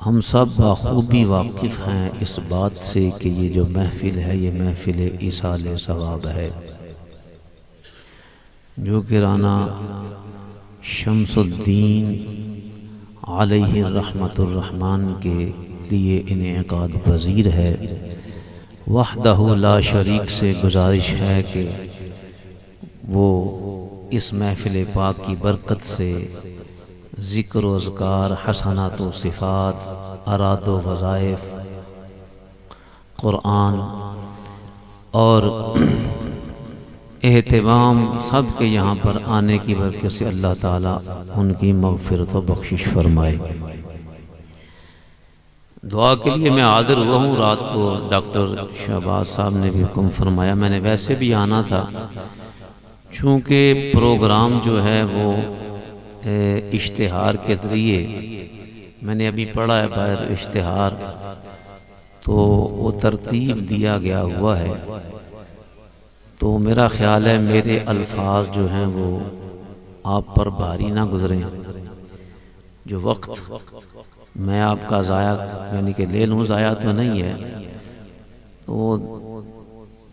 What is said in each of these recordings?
ہم سب بخوبی واقف ہیں اس بات سے کہ یہ جو محفل ہے یہ محفل ایصال ثواب ہے، جو کہ رانا شمس الدین علیہ رحمت الرحمن کے لیے انعقاد پذیر ہے۔ وحدہ لا شریک سے گزارش ہے کہ وہ اس محفل پاک کی برکت سے ذکر و اذکار، حسنات و صفات، اراد و وظائف، قرآن اور اہتمام سب کے یہاں پر آنے کی برکت سے اللہ تعالیٰ ان کی مغفرت و بخشش فرمائے۔ دعا کے لیے میں حاضر ہوا ہوں۔ رات کو ڈاکٹر شہباز صاحب نے بھی حکم فرمایا، میں نے ویسے بھی آنا تھا، چونکہ پروگرام جو ہے وہ اشتہار کے ذریعے میں نے ابھی پڑھا ہے باہر اشتہار، تو وہ ترتیب دیا گیا ہوا ہے، تو میرا خیال ہے میرے الفاظ جو ہیں وہ آپ پر بھاری نہ گزریں۔ جو وقت میں آپ کا ضائع یعنی کہ لے لوں، ضائع تو نہیں ہے، تو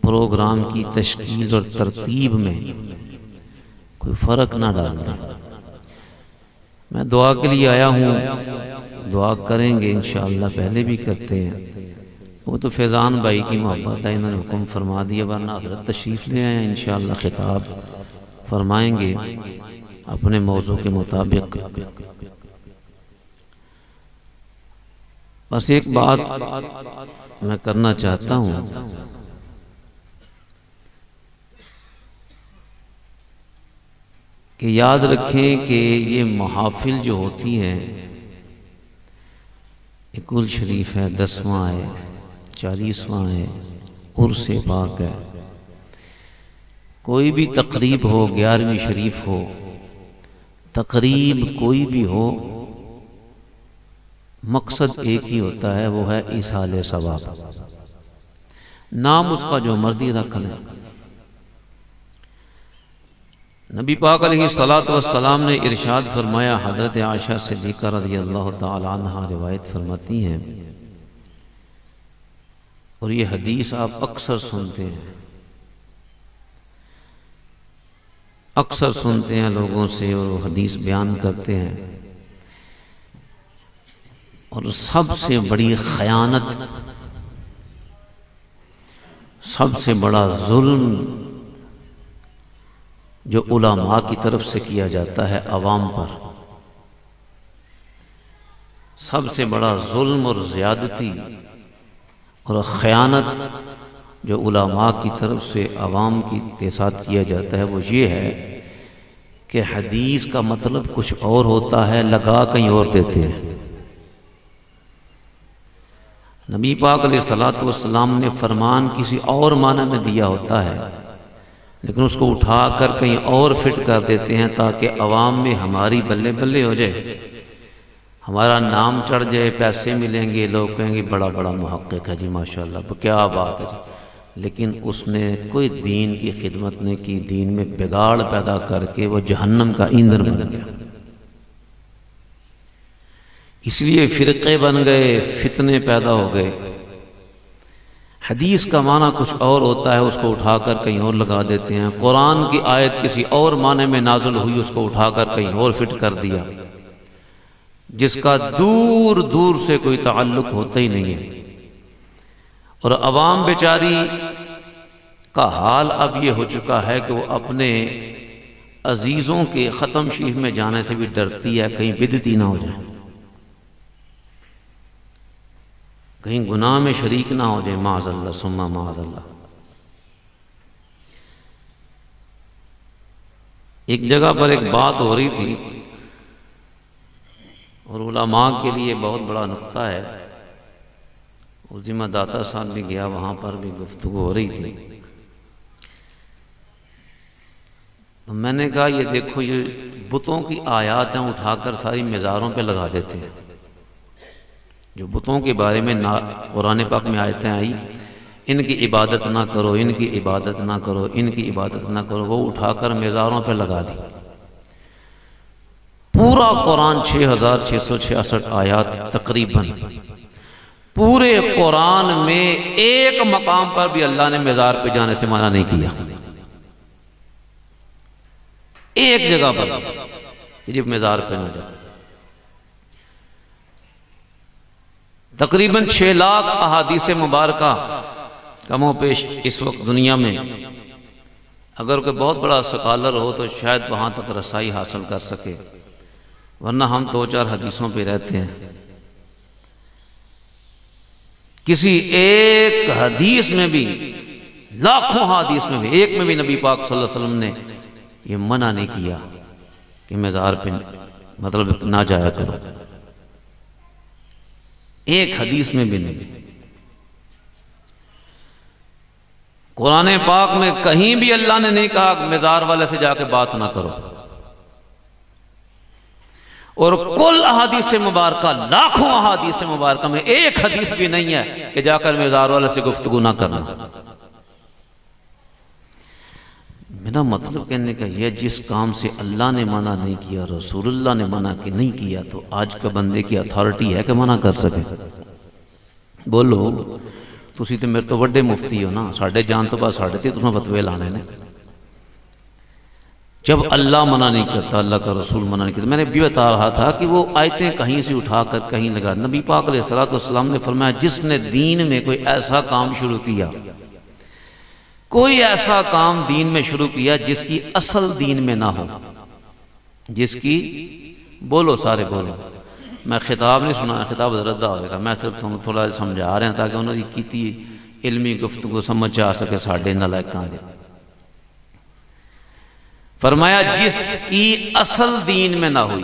پروگرام کی تشکیل اور ترتیب میں کوئی فرق نہ ڈال دیں۔ میں دعا کے لیے آیا ہوں، دعا کریں گے انشاءاللہ، پہلے بھی کرتے ہیں۔ وہ تو فیضان بھائی کی محبت ہے، انہوں نے حکم فرما دیا، ورنہ حضرت تشریف لے آئے ہیں، انشاءاللہ خطاب فرمائیں گے اپنے موضوع کے مطابق۔ بس ایک بات میں کرنا چاہتا ہوں کہ یاد رکھیں کہ یہ محافل جو ہوتی ہیں، کل شریف ہے، 10واں ہے، 40واں ہے، عرس پاک ہے، کوئی بھی تقریب ہو، 11ویں شریف ہو، تقریب کوئی بھی ہو، مقصد ایک ہی ہوتا ہے، وہ ہے ایصال ثواب۔ نام اس کا جو مرضی رکھ لیں۔ نبی پاک علیہ السلام نے ارشاد فرمایا، حضرت عائشہ صدیقہ رضی اللہ تعالی عنہ روایت فرماتی ہیں، اور یہ حدیث آپ اکثر سنتے ہیں، اکثر سنتے ہیں لوگوں سے، اور وہ حدیث بیان کرتے ہیں، اور سب سے بڑی خیانت، سب سے بڑا ظلم جو علماء کی طرف سے کیا جاتا ہے عوام پر، سب سے بڑا ظلم اور زیادتی اور خیانت جو علماء کی طرف سے عوام کے ساتھ کیا جاتا ہے، وہ یہ ہے کہ حدیث کا مطلب کچھ اور ہوتا ہے، لگا کہیں اور دیتے ہیں۔ نبی پاک علیہ السلام نے فرمان کسی اور معنی میں دیا ہوتا ہے، لیکن اس کو اٹھا کر کہیں اور فٹ کر دیتے ہیں تاکہ عوام میں ہماری بلے بلے ہو جائے، ہمارا نام چڑھ جائے، پیسے ملیں گے، لوگ کہیں گے بڑا بڑا محقق ہے جی، ماشاءاللہ کیا بات ہے جی، لیکن اس نے کوئی دین کی خدمت نہیں کی، دین میں بگاڑ پیدا کر کے وہ جہنم کا ایندھن بن گیا۔ اس لیے فرقے بن گئے، فتنے پیدا ہو گئے۔ حدیث کا معنی کچھ اور ہوتا ہے، اس کو اٹھا کر کہیں اور لگا دیتے ہیں۔ قرآن کی آیت کسی اور معنی میں نازل ہوئی، اس کو اٹھا کر کہیں اور فٹ کر دیا، جس کا دور دور سے کوئی تعلق ہوتا ہی نہیں ہے۔ اور عوام بیچاری کا حال اب یہ ہو چکا ہے کہ وہ اپنے عزیزوں کے ختم شریف میں جانے سے بھی ڈرتی ہے، کہیں بدعتی نہ ہو جائے، کہیں گناہ میں شریک نہ ہو جائے، معاذ اللہ ثم معاذ اللہ۔ ایک جگہ پر ایک بات ہو رہی تھی، اور علماء کے لیے بہت بڑا نقطہ ہے، اور ذمہ داتا صاحب بھی گیا، وہاں پر بھی گفتگو ہو رہی تھی۔ تو میں نے کہا یہ دیکھو، یہ بتوں کی آیات ہیں، اٹھا کر ساری مزاروں پہ لگا دیتے ہیں۔ جو بتوں کے بارے میں قرآن پاک میں آیتیں آئی، ان کی عبادت نہ کرو، ان کی عبادت نہ کرو، ان کی عبادت نہ کرو، وہ اٹھا کر مزاروں پہ لگا دی۔ پورا قرآن 6666 آیات تقریباً، پورے قرآن میں ایک مقام پر بھی اللہ نے مزار پہ جانے سے منع نہیں کیا، ایک جگہ پر جب مزار پہ نہ جائے۔ تقریباً 6 لاکھ احادیث مبارکہ کم و پیش اس وقت دنیا میں، اگر کوئی بہت بڑا سکالر ہو تو شاید وہاں تک رسائی حاصل کر سکے، ورنہ ہم 2-4 حدیثوں پہ رہتے ہیں۔ کسی ایک حدیث میں بھی، لاکھوں حدیث میں بھی، ایک میں بھی نبی پاک صلی اللہ علیہ وسلم نے یہ منع نہیں کیا کہ مزار پہ مطلب نہ جایا کرو، ایک حدیث میں بھی نہیں۔ قرآن پاک میں کہیں بھی اللہ نے نہیں کہا کہ مزار والے سے جا کے بات نہ کرو، اور کل احادیث مبارکہ، لاکھوں احادیث مبارکہ میں ایک حدیث بھی نہیں ہے کہ جا کر مزار والے سے گفتگو نہ کرنا۔ میرا مطلب کہنے کا یہ، جس کام سے اللہ نے منع نہیں کیا، رسول اللہ نے منع نہیں کیا، تو آج کا بندے کی اتھارٹی ہے کہ منع کر سکے؟ بولو، تسی تو میرے تو وڈے مفتی ہو نا، ساڑھے جان تو بات ساڑھے تھی تمہیں فتوے لانے نے۔ جب اللہ منع نہیں کرتا، اللہ کا رسول منع نہیں کرتا، میں نے بھی بتا رہا تھا کہ وہ آیتیں کہیں سے اٹھا کر کہیں لگا۔ نبی پاک علیہ السلام نے فرمایا، جس نے دین میں کوئی ایسا کام شروع کیا، کوئی ایسا کام دین میں شروع کیا جس کی اصل دین میں نہ ہو، جس کی، بولو سارے بولو، میں خطاب نہیں سنا، خطاب ردہ ہوئے گا، میں صرف تھوڑا سمجھا رہے ہیں تاکہ انہوں نے کیتی علمی گفتگو سمجھ آ سکے ساڑھے نالائکاں دے۔ فرمایا جس کی اصل دین میں نہ ہوئی،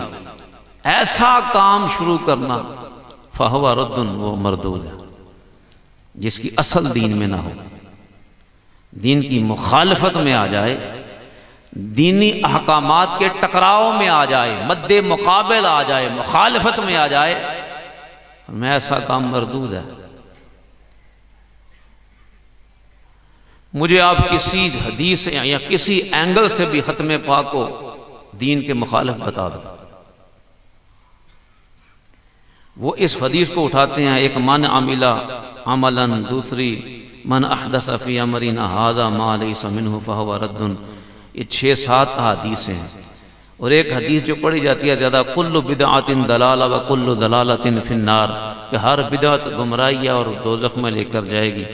ایسا کام شروع کرنا، فہو رد، وہ مردود ہے۔ جس کی اصل دین میں نہ ہو، دین کی مخالفت میں آ جائے، دینی احکامات کے ٹکراؤ میں آ جائے، مد مقابل آ جائے، مخالفت میں آ جائے، میں ایسا کام مردود ہے۔ مجھے آپ کسی حدیث یا کسی اینگل سے بھی ختم پاک کو دین کے مخالف بتا دو، وہ اس حدیث کو اٹھاتے ہیں، ایک من عملہ عملا، دوسری من احدث فی امرنا ھذا ما لیس منہ فہو رد۔ یہ 6-7 حدیث ہیں، اور ایک حدیث جو پڑھی جاتی ہے زیادہ، کل بدعۃ ضلالہ وکل ضلالۃ فی النار، کہ ہر بدعت گمراہی ہے اور دوزخ میں لے کر جائے گی۔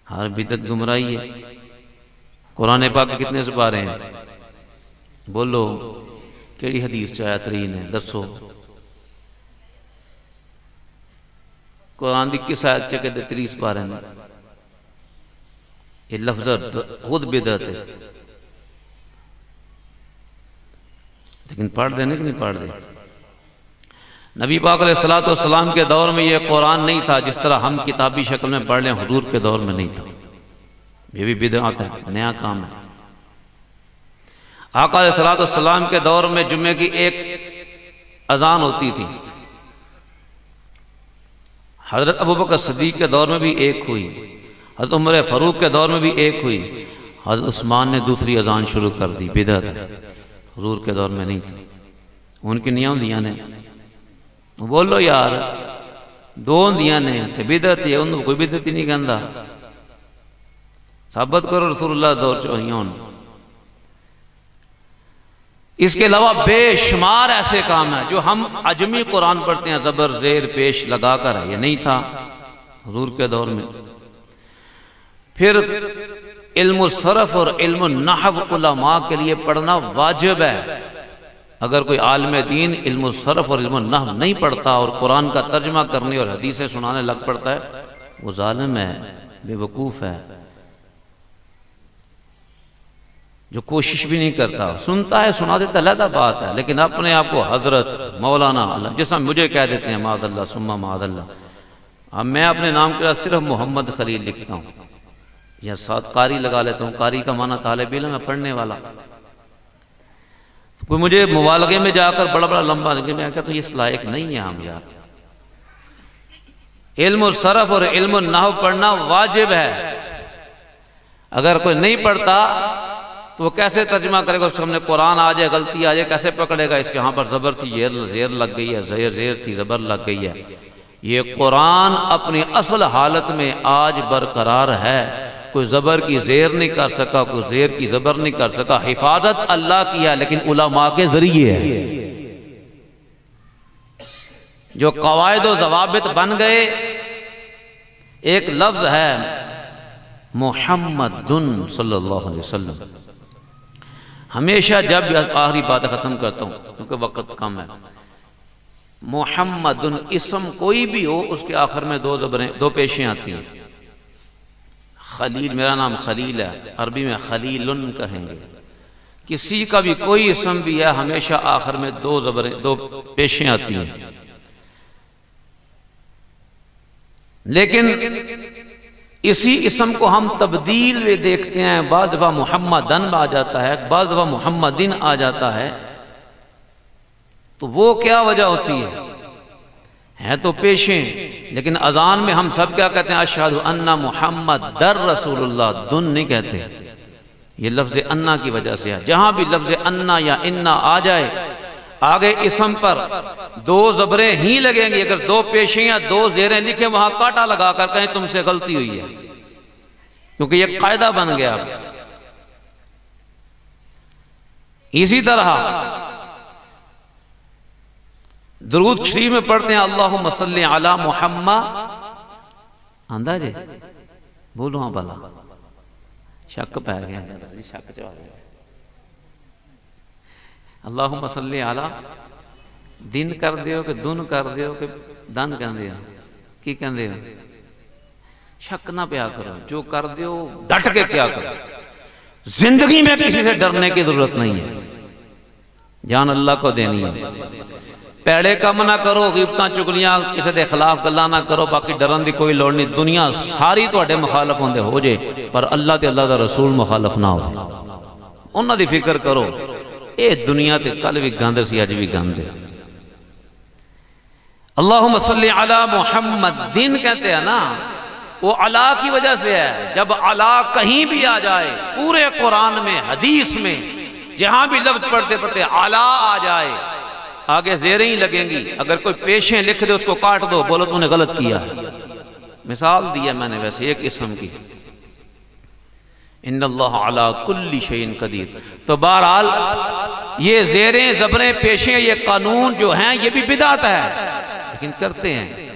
ہر بدعت گمراہی ہے۔ قرآن پاک کے کتنے سپارے ہیں؟ بولو، کیڑی حدیث چاہیا ترین ہے؟ دسو، قرآن دی کس آیت چکے دے 30 سپارے ہیں؟ یہ لفظ خود بدعت ہے، لیکن پڑھ دینے کہ نہیں پڑھ دے؟ نبی پاک علیہ السلام کے دور میں یہ قرآن نہیں تھا، جس طرح ہم کتابی شکل میں پڑھ لیں، حضور کے دور میں نہیں تھا۔ یہ بھی بدعت ہے، نیا کام ہے۔ آقا علیہ السلام کے دور میں جمعے کی ایک اذان ہوتی تھی، حضرت ابوبکر صدیق کے دور میں بھی ایک ہوئی، حضرت عمر فاروق کے دور میں بھی ایک ہوئی، حضرت عثمان نے دوسری اذان شروع کر دی، بدعت ہے، حضور کے دور میں نہیں تھی۔ ان کی نیاں دیاں نے، بولو یار، دو دیاں نے کہ بدعت ہے، انہوں کوئی بدعت ہی نہیں کہندا، ثابت کرو رسول اللہ دور چاہیون۔ اس کے علاوہ بے شمار ایسے کام ہیں جو ہم عجمی قرآن پڑھتے ہیں، زبر زیر پیش لگا کر ہے، یہ نہیں تھا حضور کے دور میں۔ پھر علم الصرف اور علم النحو علماء کے لیے پڑھنا واجب ہے۔ اگر کوئی عالم دین علم الصرف اور علم النحو نہیں پڑھتا اور قرآن کا ترجمہ کرنے اور حدیثیں سنانے لگ پڑتا ہے، وہ ظالم ہے، بے وقوف ہے، جو کوشش بھی نہیں کرتا، سنتا ہے سنا دیتا علیحدہ بات ہے، لیکن اپنے آپ کو حضرت مولانا اللہ، جس میں مجھے کہہ دیتے ہیں معاذ اللہ ثم معاذ اللہ۔ اب میں اپنے نام کے ساتھ صرف محمد خلیل لکھتا ہوں، یا ساتھ قاری لگا لیتا ہوں، قاری کا معنی طالب علم ہے، پڑھنے والا۔ کوئی مجھے مبالغے میں جا کر بڑا بڑا لمبا لکھے، میں کہتا ہوں اس لائق نہیں ہے ہم یار۔ علم الصرف اور علم النحو پڑھنا واجب ہے، اگر کوئی نہیں پڑھتا تو وہ کیسے ترجمہ کرے گا؟ اس کے سامنے قرآن آ جائے، غلطی آ جائے، کیسے پکڑے گا؟ اس کے ہاں پر زبر تھی، زیر لگ گئی ہے، زیر تھی، زبر لگ گئی ہے۔ یہ قرآن اپنی اصل حالت میں آج برقرار ہے، کوئی زبر کی زیر نہیں کر سکا، کوئی زیر کی زبر نہیں کر سکا۔ حفاظت اللہ کی ہے لیکن علماء کے ذریعے ہے۔ جو قواعد و ضوابط بن گئے، ایک لفظ ہے محمد صلی اللہ علیہ وسلم۔ ہمیشہ جب آخری بات ختم کرتا ہوں کیونکہ وقت کم ہے، محمد اسم کوئی بھی ہو اس کے آخر میں دو پیشیں آتی ہیں۔ خلیل، میرا نام خلیل ہے، عربی میں خلیلن کہیں گے۔ کسی کا بھی کوئی اسم بھی ہے، ہمیشہ آخر میں دو پیشیں آتی ہیں۔ لیکن اسی اسم کو ہم تبدیل میں دیکھتے ہیں، بعض دفعہ محمدن آ جاتا ہے، بعض دفعہ محمدن آ جاتا ہے۔ تو وہ کیا وجہ ہوتی ہے تو پیشیں، لیکن اذان میں ہم سب کیا کہتے ہیں؟ اشہد ان محمد در رسول اللہ، دن نہیں کہتے۔ یہ لفظ انا کی وجہ سے ہے۔ جہاں بھی لفظ انا یا انا آ جائے، آگے اسم پر دو زبریں ہی لگیں گی۔ اگر دو پیشیں یا دو زیریں لکھیں، وہاں کاٹا لگا کر کہیں تم سے غلطی ہوئی ہے، کیونکہ یہ قاعدہ بن گیا۔ اسی طرح درود شریف میں پڑھتے ہیں اللہم صلی علی محمد، آندہ جے بولو ہاں بھلا، شک پہ گیا، شک چاہ گیا۔ اللہم صلی علی دن کر دیو کہ دن کر دیو کہ دن کر دیو، کی کر دیو؟ شک نہ پیا کرو، جو کر دیو ڈٹ کے کیا کرو۔ زندگی میں کسی سے ڈرنے کی ضرورت نہیں ہے، جان اللہ کو دینی ہے۔ پیڑے کم نہ کرو، غیبتاں چگلیاں کسی دے خلاف گلاں نہ کرو، باقی ڈرن دی کوئی لوڑ نہیں۔ دنیا ساری تواڈے مخالف ہوندے ہو جے، پر اللہ تے اللہ دا رسول مخالف نہ ہو، انہاں دی فکر کرو۔ اے دنیا تے کل بھی گند سی، اج بھی گند ہے۔ اللہم صلی علی محمد دن کہتے ہیں نا، وہ علا کی وجہ سے ہے۔ جب علا کہیں بھی آ جائے، پورے قرآن میں، حدیث میں، جہاں بھی لفظ پڑھتے پڑھتے علا آ جائے، آگے زیریں ہی لگیں گی۔ اگر کوئی پیشیں لکھ دے اس کو کاٹ دو، بولو تو نے غلط کیا۔ مثال دیا میں نے ویسے ایک اسم کی، ان اللہ علی کل شیء قدیر۔ تو بہرحال یہ زیریں زبریں پیشیں، یہ قانون جو ہیں یہ بھی بدعت ہے، لیکن کرتے ہیں۔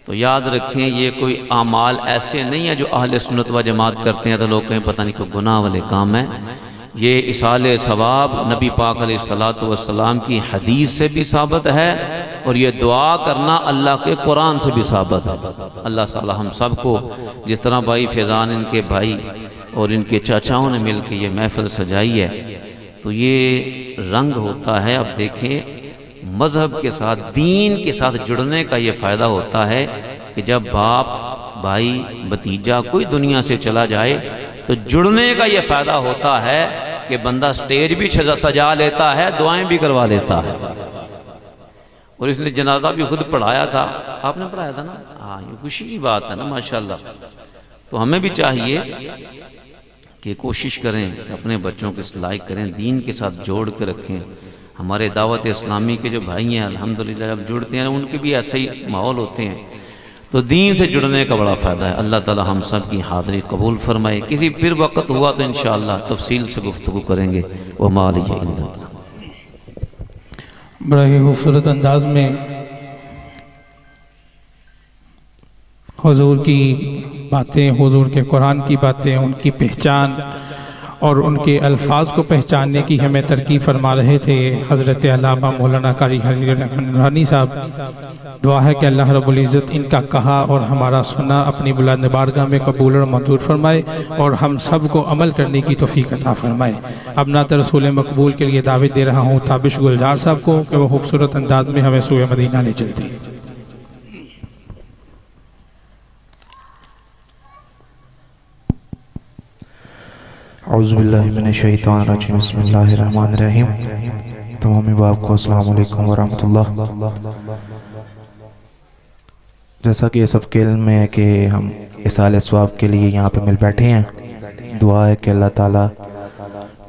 تو یاد رکھیں یہ کوئی اعمال ایسے نہیں ہیں جو اہل سنت و جماعت کرتے ہیں تو لوگ کہیں پتہ نہیں کوئی گناہ والے کام ہیں۔ یہ اصال ثواب نبی پاک علیہ السلام کی حدیث سے بھی ثابت ہے، اور یہ دعا کرنا اللہ کے قرآن سے بھی ثابت ہے۔ اللہ تعالی ہم سب کو، جس طرح بھائی فیضان ان کے بھائی اور ان کے چاچاؤں نے مل کے یہ محفل سجائی ہے، تو یہ رنگ ہوتا ہے۔ اب دیکھیں مذہب کے ساتھ، دین کے ساتھ جڑنے کا یہ فائدہ ہوتا ہے کہ جب باپ، بھائی، بھتیجا کوئی دنیا سے چلا جائے تو جڑنے کا یہ فائدہ ہوتا ہے کہ بندہ سٹیج بھی سجا لیتا ہے، دعائیں بھی کروا لیتا ہے۔ اور اس نے جنازہ بھی خود پڑھایا تھا، آپ نے پڑھایا تھا نا؟ ہاں، یہ خوشی کی بات ہے نا، ماشاءاللہ۔ تو ہمیں بھی چاہیے کہ کوشش کریں کہ اپنے بچوں کے اصلاح کریں، دین کے ساتھ جوڑ کے رکھیں۔ ہمارے دعوت اسلامی کے جو بھائی ہیں الحمدللہ جب جڑتے ہیں ان کے بھی ایسے ہی ماحول ہوتے ہیں، تو دین سے جڑنے کا بڑا فائدہ ہے۔ اللہ تعالی ہم سب کی حاضری قبول فرمائے۔ کسی پھر وقت ہوا تو انشاءاللہ تفصیل سے گفتگو کریں گے۔ وما علیہ الا اللہ۔ بڑے خوبصورت انداز میں حضور کی باتیں، حضور کے قرآن کی باتیں، ان کی پہچان اور ان کے الفاظ کو پہچاننے کی ہمیں ترغیب فرما رہے تھے حضرت علامہ مولانا قاری حنانی صاحب۔ دعا ہے کہ اللہ رب العزت ان کا کہا اور ہمارا سنا اپنی بلند بارگاہ میں قبول اور منظور فرمائے، اور ہم سب کو عمل کرنے کی توفیق عطا فرمائے۔ اب نعت رسول مقبول کے لیے دعوت دے رہا ہوں تابش گلزار صاحب کو کہ وہ خوبصورت انداز میں ہمیں سوئے مدینہ لے چلتے ہیں۔ اعوذ باللہ من الشیطان الرجیم، بسم اللہ الرحمن الرحیم۔ تمامی باپ کو السلام علیکم ورحمۃ اللہ۔ جیسا کہ یہ سب کے علم میں ہے کہ ہم اصال ثواب کے لیے یہاں پہ مل بیٹھے ہیں، دعا ہے کہ اللہ تعالیٰ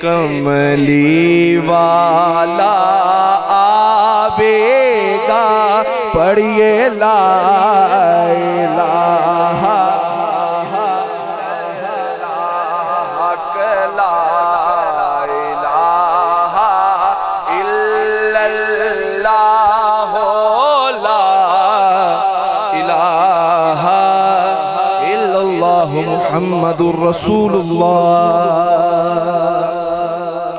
کملی والا آوے گا پڑھیے لا الہ محمد الرسول اللہ۔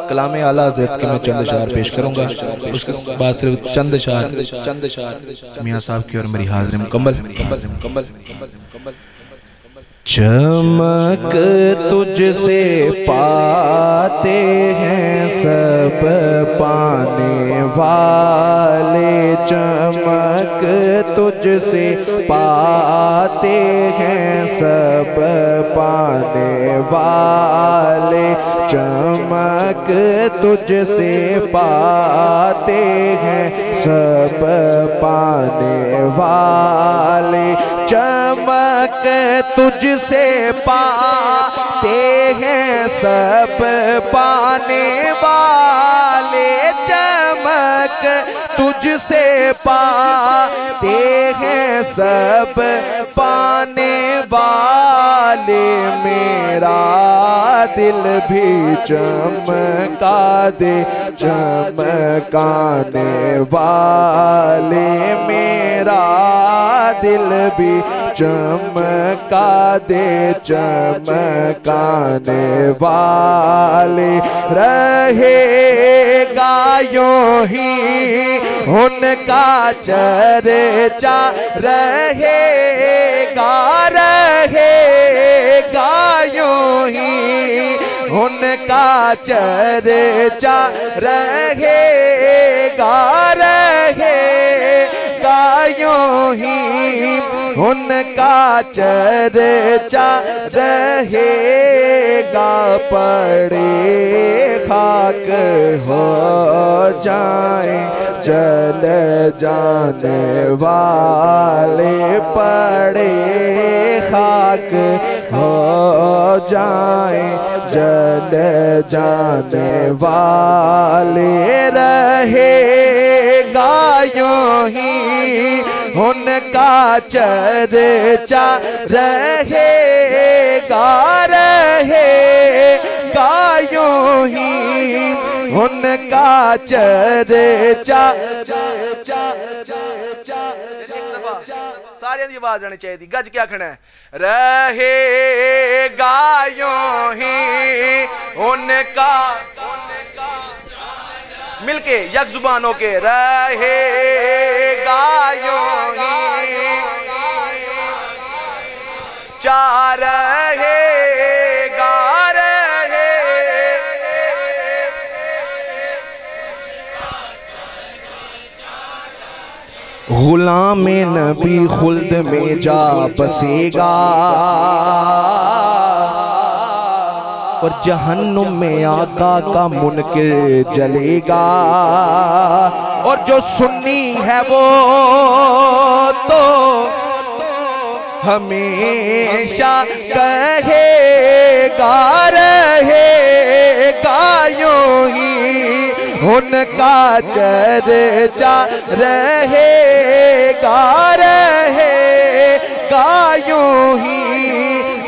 کلام اعلیٰ حضرت کے میں چند اشعار پیش کروں گا، اس کے بعد صرف چند اشعار میاں صاحب کی اور میری حاضر مکمل۔ چمک تجھ سے پاتے ہیں سب پانے والے، چمک تجھ سے پاتے ہیں سب پانے والے، چمک تجھ سے پاتے ہیں سب پانے والے، چمک تجھ سے پاتے ہیں سب پانے والے، چمک تجھ سے پاتے ہیں سب پانے والے، میرا دل بھی چمکا دے چمکانے والے، میرا دل بھی چمکا دے چمکانے والے، رہے گا یوں ہی ان کا چرچا، رہے گا یوں ہی ان کا چرچا، رہے گا یوں ہی ان کا چرچا، رہے گا پڑے خاک ہو جائیں جل جانے والے، پڑے خاک ہو جائیں جل جانے والے، رہے گا یوں ہی ان کا چرچا، رہے گا یوں ہی ان کا چرچا۔ سارے دی آواز آنی چاہیے، گج کیا کھڑا ہے، رہے گا یوں ہی ان کا، مل کے یک زبان ہو کے، رہے گا یوں ہی چار، رہے گا غلام نبی خلد میں جا بسے گا، اور جہنم میں آقا کا منکر جلے گا، اور جو سنی ہے وہ تو ہمیشہ کہے گا، رہے گا یوں ہی ان کا چرچا، رہے گا یوں ہی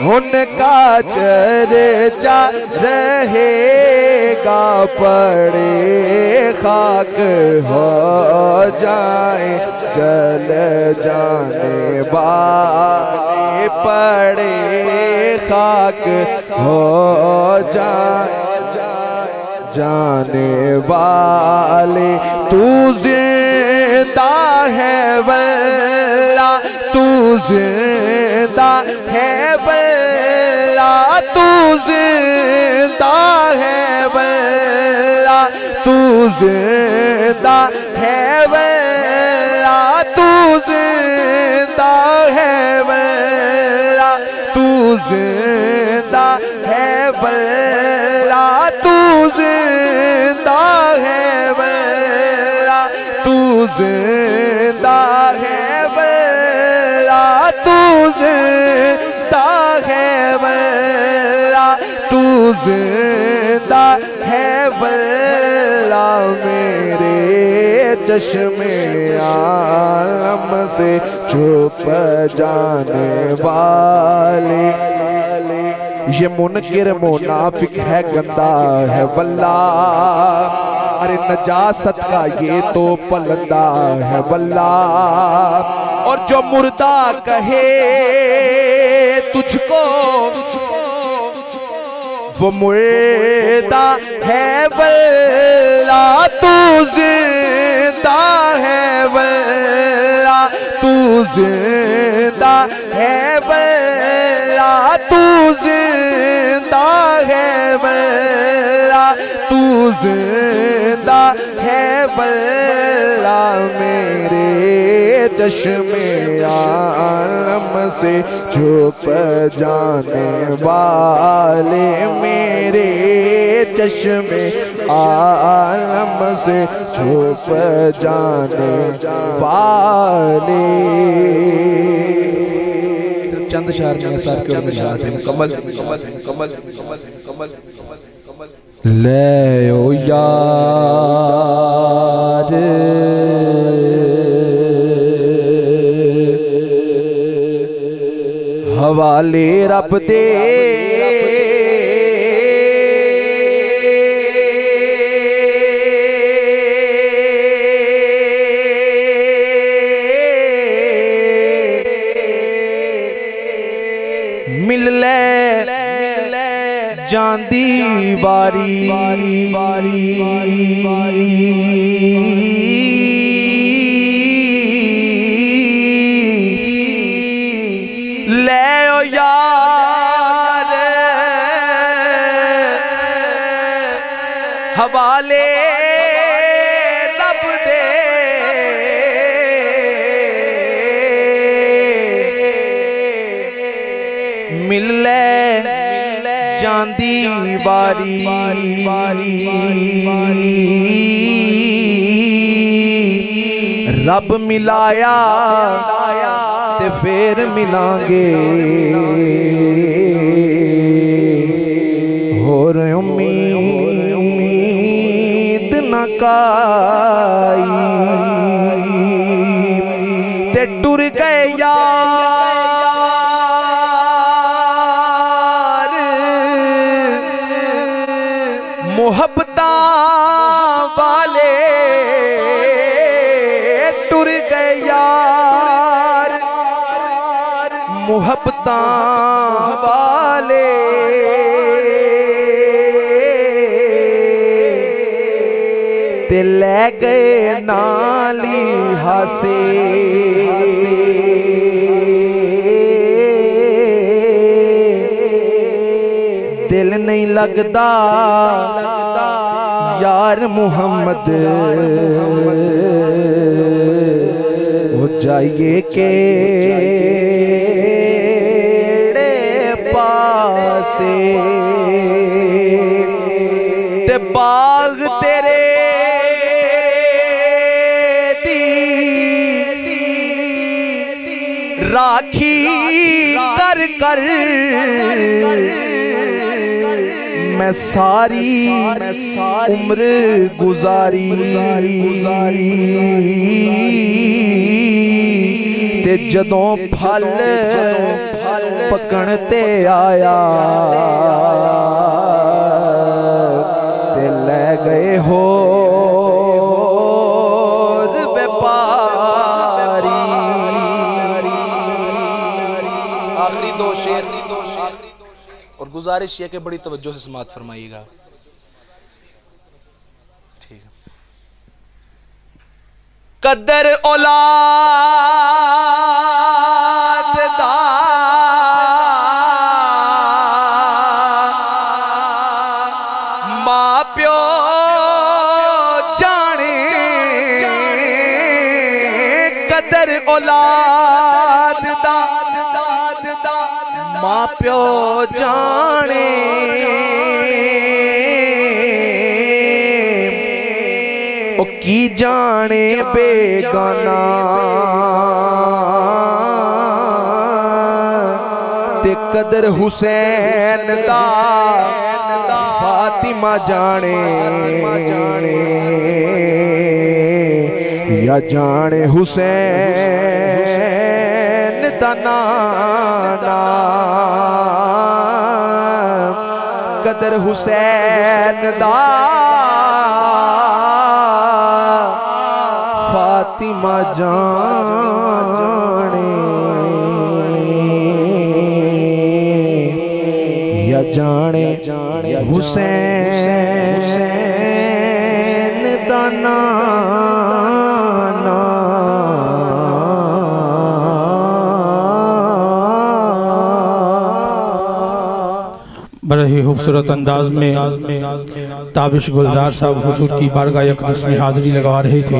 ان کا چرچا، رہے گا پڑے خاک ہو جائیں جل جانے والے، پڑے خاک ہو جائیں جانے والے، تو زندہ ہے واللہ، تو زندہ ہے واللہ، تو زندہ ہے واللہ، تو زندہ ہے واللہ، تو زندہ ہے واللہ، تو زندہ ہے واللہ، تو زندہ ہے واللہ، تو زندہ ہے واللہ، تو زندہ ہے واللہ، تو تو زندہ ہے واللہ میرے چشم عالم سے چھپ جانے والے یہ منکر منافق ہے گندہ ہے واللہ ارے نجاست کا یہ تو پلندہ ہے واللہ اور جو مردہ کہے تجھ کو وہ مردہ ہے واللہ تو زندہ ہے واللہ تو زندہ ہے واللہ تو زندہ ہے واللہ تو زندہ ہے واللہ میرے چشم عالم سے چھپ جانے والے میرے چشم عالم سے چھپ جانے والے صرف چند شعر میں صاحب کے اور نشاہ سے مکمل لے او یار حوالے رب دے مل لے جاندی باری لے او یار حوالے رب دے مل لے جاندی باری رب ملایا تے پھر ملائیں گے اور امید نہ کائی تے ٹر گئے یار محبتاں والے ٹر گئے یار محبتاں والے تے لے گئے نالی ہاسے دل نہیں لگدا یار محمد ہو جائیے کہ پاسے تے باغ تیرے راکھی کر کر میں ساری عمر گزاری تے جدوں پھل پکن تے آیا تے لے گئے ہو آخری دو شعر اور گزارش یہ کہ بڑی توجہ سے سماعت فرمائیے گا ٹھیک ہے قدر اولاد دا ماں پیو جانے قدر اولاد دا ماں پیو جانے او کی جانے بیگانہ تے قدر حسین دا فاطمہ جانے یا جانے حسین دا نانا قدر حسین دا فاطمہ جانے یا جانے حسین دا نانا بڑے ہی خوبصورت انداز میں تابش گلدار صاحب حضور کی بارگاہ اقدس میں حاضری لگا رہے تھے۔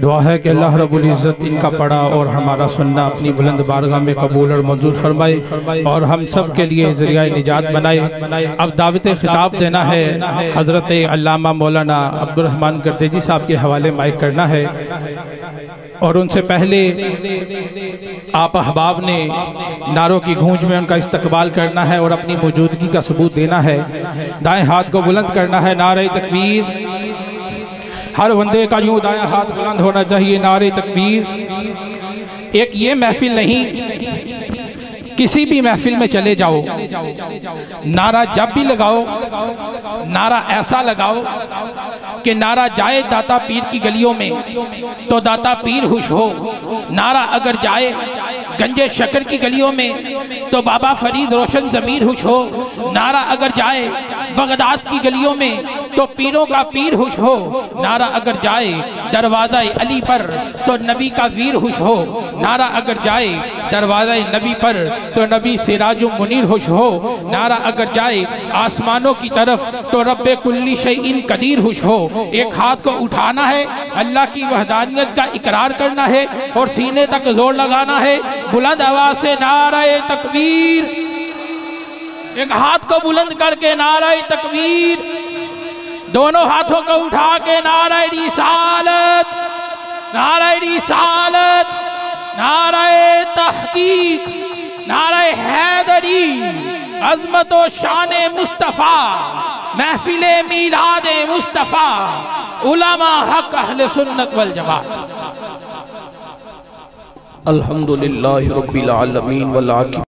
دعا ہے کہ اللہ رب العزت ان کا پڑھا اور ہمارا سننا اپنی بلند بارگاہ میں قبول اور منظور فرمائے اور ہم سب کے لیے ذریعہ نجات بنائے۔ اب دعوت خطاب دینا ہے، حضرت علامہ مولانا عبدالرحمن گردیجی صاحب کے حوالے مائک کرنا ہے، اور ان سے پہلے آپ احباب نے نعروں کی گونج میں ان کا استقبال کرنا ہے اور اپنی موجودگی کا ثبوت دینا ہے۔ دائیں ہاتھ کو بلند کرنا ہے، نعرہ تکبیر۔ ہر بندے کا یوں دائیں ہاتھ بلند ہونا چاہیے، نعرہ تکبیر۔ ایک یہ محفل نہیں، کسی بھی محفل میں چلے جاؤ، نعرہ جب بھی لگاؤ، نعرہ ایسا لگاؤ کہ نعرہ جائے داتا پیر کی گلیوں میں تو داتا پیر خوش ہو، نعرہ اگر جائے گنج شکر کی گلیوں میں تو بابا فرید روشن ضمیر خوش ہو، نعرہ اگر جائے بغداد کی گلیوں میں تو پیروں کا پیر خوش ہو، نعرہ اگر جائے دروازہ علی پر تو نبی کا ویر خوش ہو، نعرہ اگر جائے دروازہ نبی پر تو نبی سراج و منیر خوش ہو، نعرہ اگر جائے آسمانوں کی طرف تو رب کلی شیء قدیر خوش ہو۔ ایک ہاتھ کو اٹھانا ہے، اللہ کی وحدانیت کا اقرار کرنا ہے اور سینے تک زور لگانا ہے، بلند آواز سے نعرہ تکبیر۔ ایک ہاتھ کو بلند کر کے نعرہ تکبیر، دونوں ہاتھوں کو اٹھا کے نعرہ رسالت، نعرہ رسالت، نعرہ تحقیق، نعرہ حیدری، عظمت و شان مصطفیٰ، محفل میلاد مصطفیٰ، علماء حق اہل سنت والجماعت۔ الحمدللہ رب العالمین والعاقبۃ